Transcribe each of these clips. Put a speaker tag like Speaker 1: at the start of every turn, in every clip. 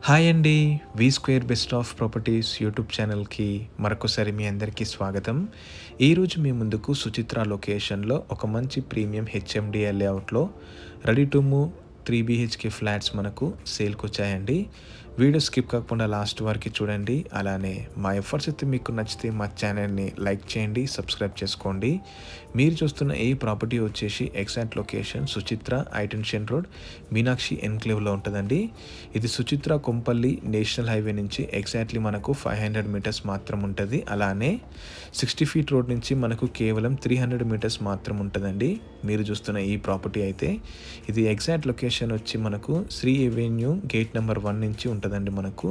Speaker 1: Hi అండి. V square best of properties YouTube ఛానల్‌కి మరొకసారి మీ అందరికీ స్వాగతం. ఈరోజు మీ ముందుకు సుచిత్ర లొకేషన్‌లో ఒక మంచి ప్రీమియం హెచ్ఎండిఎల్ లేఅవుట్‌లో ready to move 3 BHK flats మనకు సేల్‌కొచ్చాయండి. వీడియో స్కిప్ కాకుండా లాస్ట్ వరకు చూడండి. అలానే మా ఎఫర్ట్స్ అయితే మీకు నచ్చితే మా ఛానల్‌ని లైక్ చేయండి, సబ్స్క్రైబ్ చేసుకోండి. మీరు చూస్తున్న ఈ ప్రాపర్టీ వచ్చేసి ఎగ్జాక్ట్ లొకేషన్ సుచిత్ర ఐటెన్షన్ రోడ్, మీనాక్షి ఎన్క్లేవ్‌లో ఉంటదండి. ఇది సుచిత్ర కొంపల్లి నేషనల్ హైవే నుంచి ఎగ్జాక్ట్లీ మనకు 500 మీటర్స్ మాత్రం ఉంటుంది. అలానే 60 ఫీట్ రోడ్ నుంచి మనకు కేవలం 300 మీటర్స్ మాత్రం ఉంటుందండి. మీరు చూస్తున్న ఈ ప్రాపర్టీ అయితే ఇది ఎగ్జాక్ట్ లొకేషన్ వచ్చి మనకు శ్రీ ఎవెన్యూ గేట్ నెంబర్ 1 నుంచి ఉంటుందండి మనకు.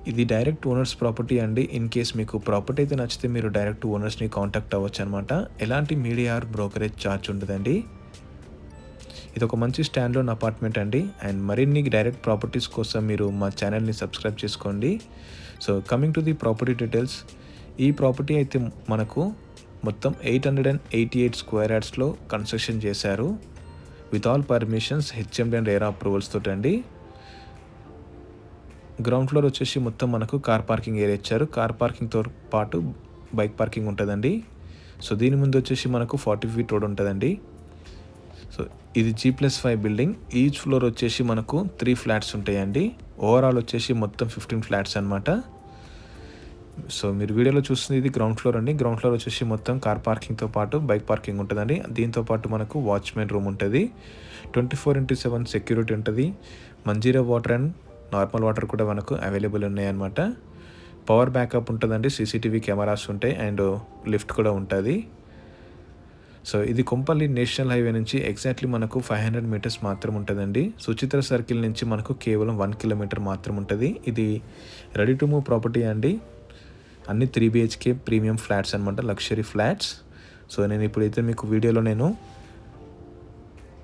Speaker 1: ఇది డైరెక్ట్ ఓనర్స్ ప్రాపర్టీ అండి. ఇన్ కేస్ మీకు ప్రాపర్టీ అయితే నచ్చితే మీరు డైరెక్ట్ ఓనర్స్ని కాంటాక్ట్ అవ్వచ్చు అనమాట. ఎలాంటి మీడియా ఆర్ బ్రోకరేజ్ ఛార్జ్ ఉండదండి. ఇది ఒక మంచి స్టాండ్లోన్ అపార్ట్మెంట్ అండి. అండ్ మరిన్ని డైరెక్ట్ ప్రాపర్టీస్ కోసం మీరు మా ఛానల్ని సబ్స్క్రైబ్ చేసుకోండి. So coming to the property details, ఈ ప్రాపర్టీ అయితే మనకు మొత్తం 888 స్క్వేర్ యార్డ్స్లో కన్స్ట్రక్షన్ చేశారు. With all permissions HMD and RERA approvals తోటి అండి. గ్రౌండ్ ఫ్లోర్ వచ్చేసి మొత్తం మనకు కార్ పార్కింగ్ ఏరియా ఇచ్చారు. కార్ పార్కింగ్తో పాటు బైక్ పార్కింగ్ ఉంటుందండి. సో దీని ముందు వచ్చేసి మనకు 40 ఫీట్ రోడ్ ఉంటుందండి. సో ఇది G+5 బిల్డింగ్. ఈచ్ ఫ్లోర్ వచ్చేసి మనకు 3 ఫ్లాట్స్ ఉంటాయండి. ఓవరాల్ వచ్చేసి మొత్తం 15 ఫ్లాట్స్ అనమాట. సో మీరు వీడియోలో చూస్తుంది ఇది గ్రౌండ్ ఫ్లోర్ అండి. గ్రౌండ్ ఫ్లోర్ వచ్చేసి మొత్తం కార్ పార్కింగ్తో పాటు బైక్ పార్కింగ్ ఉంటుందండి. దీంతో పాటు మనకు వాచ్మెన్ రూమ్ ఉంటుంది. 24/7 సెక్యూరిటీ ఉంటుంది. Manjira water and normal water కూడా మనకు అవైలబుల్ ఉన్నాయన్నమాట. పవర్ బ్యాకప్ ఉంటుందండి. సీసీటీవీ కెమెరాస్ ఉంటాయి అండ్ లిఫ్ట్ కూడా ఉంటుంది. సో ఇది కొంపల్లి నేషనల్ హైవే నుంచి ఎగ్జాక్ట్లీ మనకు 500 మీటర్స్ మాత్రం ఉంటుందండి. సుచిత్ర సర్కిల్ నుంచి మనకు కేవలం 1 కిలోమీటర్ మాత్రం ఉంటుంది. ఇది రెడీ టు మూవ్ ప్రాపర్టీ అండి. అన్ని 3 బీహెచ్కే ప్రీమియం ఫ్లాట్స్ అనమాట, లగ్జరీ ఫ్లాట్స్. సో నేను ఇప్పుడైతే మీకు వీడియోలో నేను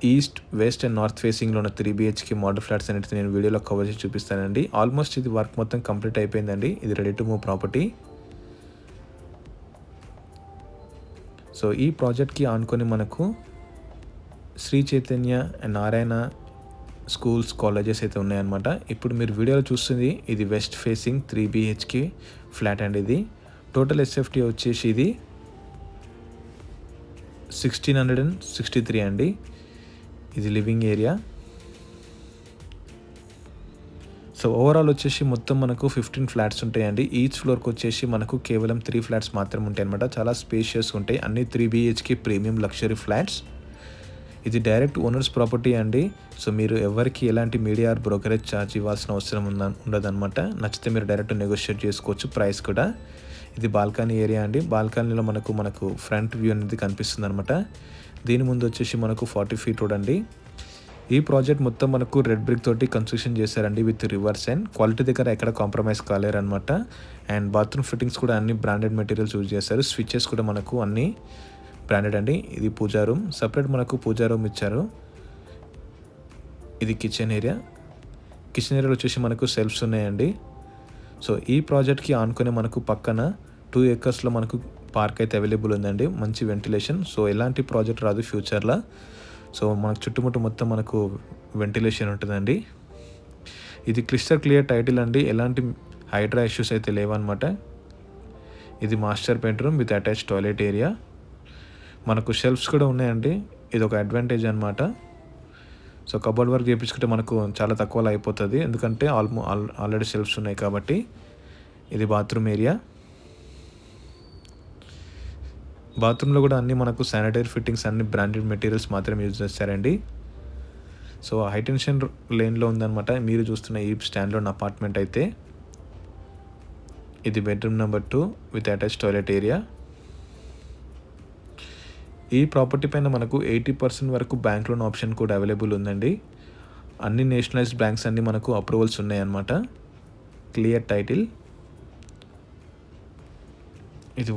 Speaker 1: ఈస్ట్, వెస్ట్ అండ్ నార్త్ ఫేసింగ్లో ఉన్న 3 బీహెచ్కే మోడల్ ఫ్లాట్స్ అనేది నేను వీడియోలో కవర్ చేసి చూపిస్తానండి. ఆల్మోస్ట్ ఇది వర్క్ మొత్తం కంప్లీట్ అయిపోయిందండి. ఇది ready to move property. So ఈ ప్రాజెక్ట్కి ఆనుకొని మనకు Sri Chaitanya and Narayana schools, colleges అయితే ఉన్నాయన్నమాట. ఇప్పుడు మీరు వీడియోలో చూస్తుంది ఇది వెస్ట్ ఫేసింగ్ 3 బీహెచ్కే ఫ్లాట్ అండి. ఇది టోటల్ ఎస్ఎఫ్టీ వచ్చేసి ఇది 1663 అండి. ఇది లివింగ్ ఏరియా. సో ఓవరాల్ వచ్చేసి మొత్తం మనకు 15 ఫ్లాట్స్ ఉంటాయండి. ఈచ్ ఫ్లోర్కి వచ్చేసి మనకు కేవలం 3 ఫ్లాట్స్ మాత్రం ఉంటాయి అనమాట. చాలా స్పేషియస్ ఉంటాయి. అన్ని 3 బీహెచ్కే ప్రీమియం లగ్జరీ ఫ్లాట్స్. ఇది డైరెక్ట్ ఓనర్స్ ప్రాపర్టీ అండి. సో మీరు ఎవరికి ఎలాంటి మీడియా ఆర్ బ్రోకరేజ్ ఛార్జ్ ఇవ్వాల్సిన అవసరం ఉండదన్నమాట. నచ్చితే మీరు డైరెక్ట్ నెగోషియేట్ చేసుకోవచ్చు ప్రైస్ కూడా. ఇది బాల్కనీ ఏరియా అండి. బాల్కనీలో మనకు ఫ్రంట్ వ్యూ అనేది కనిపిస్తుంది అనమాట. దీని ముందు వచ్చేసి మనకు 40 ఫీట్ రోడ్ అండి. ఈ ప్రాజెక్ట్ మొత్తం మనకు రెడ్ బ్రిక్ తోటి కన్స్ట్రక్షన్ చేశారండి విత్ రివర్స్ అండ్ క్వాలిటీ దగ్గర ఎక్కడ కాంప్రమైజ్ కాలేరనమాట. అండ్ బాత్రూమ్ ఫిట్టింగ్స్ కూడా అన్ని బ్రాండెడ్ మెటీరియల్స్ యూజ్ చేశారు. స్విచెస్ కూడా మనకు అన్ని బ్రాండెడ్ అండి. ఇది పూజా రూమ్, సపరేట్ మనకు పూజా రూమ్ ఇచ్చారు. ఇది కిచెన్ ఏరియా. కిచెన్ ఏరియాలో వచ్చేసి మనకు సెల్ఫ్స్ ఉన్నాయండి. సో ఈ ప్రాజెక్ట్కి ఆనుకునే మనకు పక్కన 2 ఏకర్స్లో మనకు పార్క్ అయితే అవైలబుల్ ఉందండి. మంచి వెంటిలేషన్. సో ఎలాంటి ప్రాజెక్ట్ రాదు ఫ్యూచర్లో. సో మనకు చుట్టుముట్టు మొత్తం మనకు వెంటిలేషన్ ఉంటుందండి. ఇది క్లియర్ టైటిల్ అండి. ఎలాంటి హైడ్రా ఇష్యూస్ అయితే లేవన్నమాట. ఇది master bedroom with attach toilet area. మనకు షెల్ఫ్స్ కూడా ఉన్నాయండి. ఇది ఒక అడ్వాంటేజ్ అనమాట. సో కబోర్డ్ వర్క్ చేయించుకుంటే మనకు చాలా తక్కువలో అయిపోతుంది, ఎందుకంటే ఆల్రెడీ షెల్ఫ్స్ ఉన్నాయి కాబట్టి. ఇది బాత్రూమ్ ఏరియా. బాత్రూంలో కూడా అన్ని మనకు శానిటరీ ఫిట్టింగ్స్ అన్ని బ్రాండెడ్ మెటీరియల్స్ మాత్రమే యూజ్ చేస్తారండి. సో హైటెన్షన్ లేన్లో ఉందన్నమాట మీరు చూస్తున్న ఈ స్టాండ్లోన్ అపార్ట్మెంట్ అయితే. ఇది bedroom number 2 with attach toilet area. ఈ ప్రాపర్టీ పైన మనకు 80% వరకు బ్యాంక్ లోన్ ఆప్షన్ కూడా అవైలబుల్ ఉందండి. అన్ని నేషనలైజ్డ్ బ్యాంక్స్ అన్ని మనకు అప్రూవల్స్ ఉన్నాయన్నమాట. Clear title. ఇది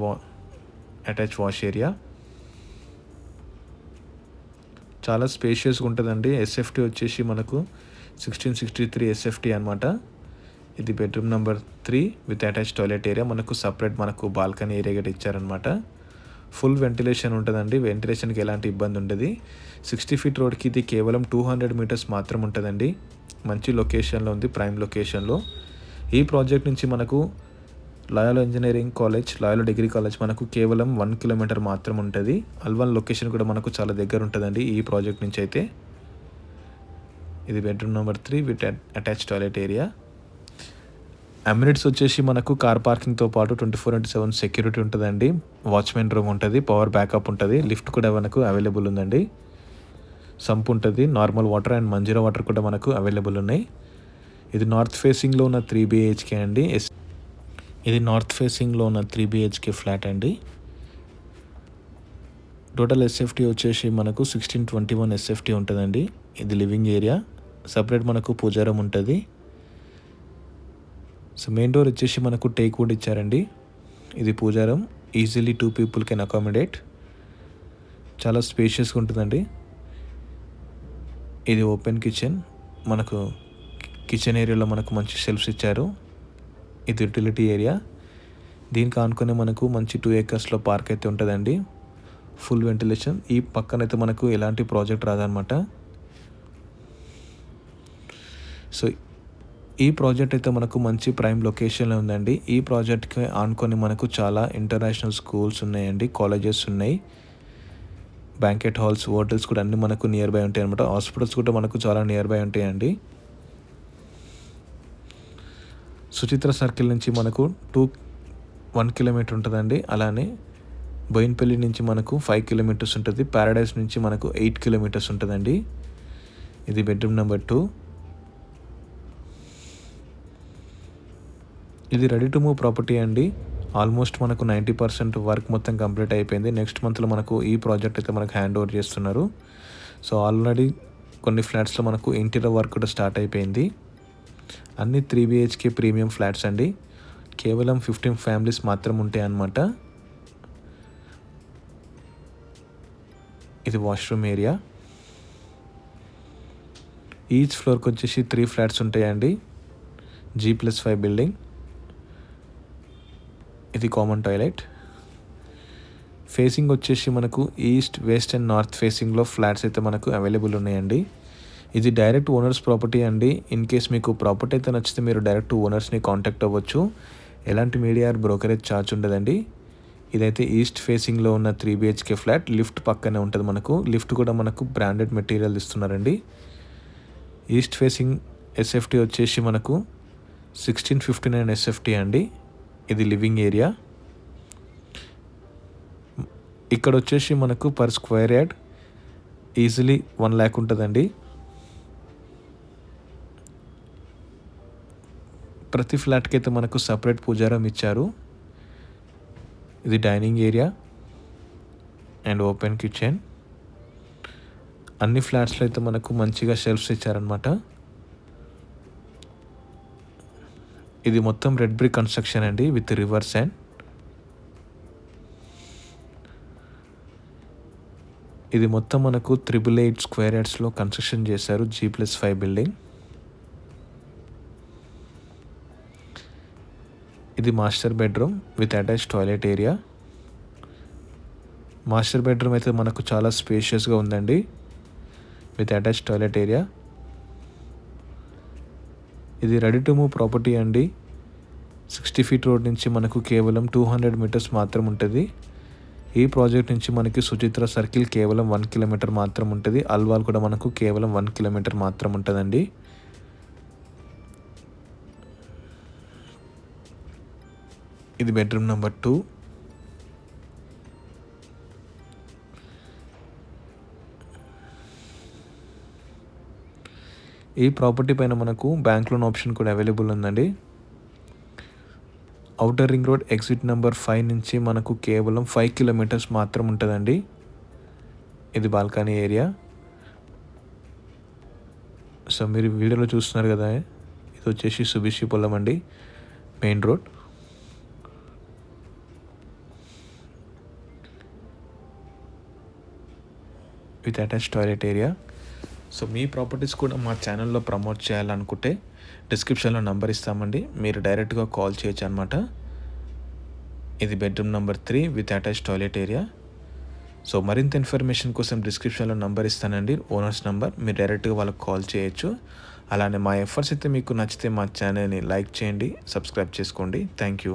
Speaker 1: అటాచ్ వాష్ ఏరియా. చాలా స్పేషియస్గా ఉంటుందండి. ఎస్ఎఫ్టీ వచ్చేసి మనకు 1663 ఎస్ఎఫ్టీ అనమాట. ఇది bedroom number 3 with attach toilet area. మనకు సపరేట్ మనకు బాల్కనీ ఏరియా కూడా ఇచ్చారనమాట. ఫుల్ వెంటిలేషన్ ఉంటుందండి. వెంటిలేషన్కి ఎలాంటి ఇబ్బంది ఉండదు. 60 ఫీట్ రోడ్కి ఇది కేవలం 200 మీటర్స్ మాత్రం ఉంటుందండి. మంచి లొకేషన్లో ఉంది, ప్రైమ్ లొకేషన్లో. ఈ ప్రాజెక్ట్ నుంచి మనకు loyal engineering college, loyal degree college మనకు కేవలం 1 కిలోమీటర్ మాత్రం ఉంటుంది. అల్వాల్ లొకేషన్ కూడా మనకు చాలా దగ్గర ఉంటుందండి ఈ ప్రాజెక్ట్ నుంచి అయితే. ఇది bedroom number 3 with attach toilet area. Amenities వచ్చేసి మనకు కార్ పార్కింగ్తో పాటు 24/7 సెక్యూరిటీ ఉంటుందండి. వాచ్మెన్ రూమ్ ఉంటుంది, పవర్ బ్యాకప్ ఉంటుంది, లిఫ్ట్ కూడా మనకు అవైలబుల్ ఉందండి. సంప్ ఉంటుంది, normal water and Manjira water కూడా మనకు అవైలబుల్ ఉన్నాయి. ఇది నార్త్ ఫేసింగ్లో ఉన్న 3 BHK అండి. ఇది నార్త్ ఫేసింగ్లో ఉన్న 3 BHK ఫ్లాట్ అండి. టోటల్ SFT వచ్చేసి మనకు 1621 SFT ఉంటుందండి. ఇది లివింగ్ ఏరియా. సపరేట్ మనకు పూజారం ఉంటుంది. సో మెయిన్ డోర్ వచ్చేసి మనకు టేక్ వుడ్ ఇచ్చారండి. ఇది పూజారం, ఈజీలీ 2 people కెన్ అకామిడేట్. చాలా స్పేషియస్గా ఉంటుందండి. ఇది ఓపెన్ కిచెన్. మనకు కిచెన్ ఏరియాలో మనకు మంచి షెల్ఫ్స్ ఇచ్చారు. ఇది యూటిలిటీ ఏరియా. దీనికి ఆనుకొని మనకు మంచి 2 acres పార్క్ అయితే ఉంటుందండి. Full ventilation. ఈ పక్కనైతే మనకు ఎలాంటి ప్రాజెక్ట్ రాదనమాట. సో ఈ ప్రాజెక్ట్ అయితే మనకు మంచి ప్రైమ్ లొకేషన్లో ఉందండి. ఈ ప్రాజెక్ట్కి ఆనుకొని మనకు చాలా ఇంటర్నేషనల్ స్కూల్స్ ఉన్నాయండి, కాలేజెస్ ఉన్నాయి, బ్యాంకెట్ హాల్స్, హోటల్స్ కూడా అన్నీ మనకు నియర్ బై ఉంటాయి అనమాట. హాస్పిటల్స్ కూడా మనకు చాలా నియర్ బై ఉంటాయండి. సుచిత్ర సర్కిల్ నుంచి మనకు 1 కిలోమీటర్ ఉంటుందండి. అలానే బోయిన్పల్లి నుంచి మనకు 5 kilometers ఉంటుంది. ప్యారడైజ్ నుంచి మనకు 8 kilometers ఉంటుందండి. ఇది బెడ్రూమ్ నెంబర్ 2. ఇది రెడీ టు మూవ్ ప్రాపర్టీ అండి. ఆల్మోస్ట్ మనకు 90% వర్క్ మొత్తం కంప్లీట్ అయిపోయింది. నెక్స్ట్ మంత్లో మనకు ఈ ప్రాజెక్ట్ అయితే మనకు హ్యాండ్ ఓవర్ చేస్తున్నారు. సో ఆల్రెడీ కొన్ని ఫ్లాట్స్లో మనకు ఇంటీరియర్ వర్క్ కూడా స్టార్ట్ అయిపోయింది. అన్ని 3 BHK ప్రీమియం ఫ్లాట్స్ అండి. కేవలం 15 families మాత్రం ఉంటాయి అన్నమాట. ఇది వాష్రూమ్ ఏరియా. ఈచ్ ఫ్లోర్కి వచ్చేసి 3 flats ఉంటాయండి. G+5 బిల్డింగ్. ఇది కామన్ టాయిలెట్. ఫేసింగ్ వచ్చేసి మనకు ఈస్ట్, వెస్ట్ అండ్ నార్త్ ఫేసింగ్లో ఫ్లాట్స్ అయితే మనకు అవైలబుల్ ఉన్నాయండి. ఇది డైరెక్ట్ ఓనర్స్ ప్రాపర్టీ అండి. ఇన్ కేస్ మీకు ప్రాపర్టీ అయితే నచ్చితే మీరు డైరెక్ట్ ఓనర్స్ని కాంటాక్ట్ అవ్వచ్చు. ఎలాంటి మీడియా బ్రోకరేజ్ ఛార్జ్ ఉండదండి. ఇదైతే ఈస్ట్ ఫేసింగ్లో ఉన్న 3 BHK ఫ్లాట్. లిఫ్ట్ పక్కనే ఉంటుంది మనకు. లిఫ్ట్ కూడా మనకు బ్రాండెడ్ మెటీరియల్ ఇస్తున్నారండి. ఈస్ట్ ఫేసింగ్ SFT వచ్చేసి మనకు 1659 SFT అండి. ఇది లివింగ్ ఏరియా. ఇక్కడ వచ్చేసి మనకు per square yard easily 1 lakh ఉంటుందండి. ప్రతి ఫ్లాట్కి అయితే మనకు సపరేట్ పూజారం ఇచ్చారు. ఇది dining area and open kitchen. అన్ని ఫ్లాట్స్లో అయితే మనకు మంచిగా షెల్ఫ్స్ ఇచ్చారనమాట. ఇది మొత్తం రెడ్ బ్రిక్ కన్స్ట్రక్షన్ అండి విత్ రివర్స్ అండ్. ఇది మొత్తం మనకు 888 square yardsలో కన్స్ట్రక్షన్ చేశారు. G+5 బిల్డింగ్. ఇది master bedroom with attach toilet area. Master bedroom అయితే మనకు చాలా స్పేషియస్గా ఉందండి విత్ అటాచ్ టాయిలెట్ ఏరియా. ఇది రెడీ టు మూవ్ ప్రాపర్టీ అండి. 60 feet రోడ్ నుంచి మనకు కేవలం 200 meters మాత్రం ఉంటుంది. ఈ ప్రాజెక్ట్ నుంచి మనకి సుచిత్ర సర్కిల్ కేవలం 1 kilometer మాత్రం ఉంటుంది. అల్వాల్ కూడా మనకు కేవలం 1 kilometer మాత్రం ఉంటుందండి. ఇది బెడ్రూమ్ నెంబర్ 2. ఈ ప్రాపర్టీ పైన మనకు బ్యాంక్ లోన్ ఆప్షన్ కూడా అవైలబుల్ ఉందండి. Outer ring road exit number 5 నుంచి మనకు కేవలం 5 kilometers మాత్రం ఉంటుందండి. ఇది బాల్కనీ ఏరియా. సో మీరు వీడియోలో చూస్తున్నారు కదా, ఇది వచ్చేసి సుభిషి పొలం అండి, main road. With attach toilet area. So me properties కూడా మా ఛానల్లో ప్రమోట్ చేయాలనుకుంటే డిస్క్రిప్షన్లో నంబర్ ఇస్తామండి, మీరు డైరెక్ట్గా కాల్ చేయొచ్చు అనమాట. ఇది bedroom number 3 with attach toilet area. So మరింత ఇన్ఫర్మేషన్ కోసం డిస్క్రిప్షన్లో నంబర్ ఇస్తానండి, ఓనర్స్ నంబర్. మీరు డైరెక్ట్గా వాళ్ళకి కాల్ చేయొచ్చు. అలానే మా ఎఫర్ట్స్ అయితే మీకు నచ్చితే మా ఛానల్ని లైక్ చేయండి, సబ్స్క్రైబ్ చేసుకోండి. Thank you.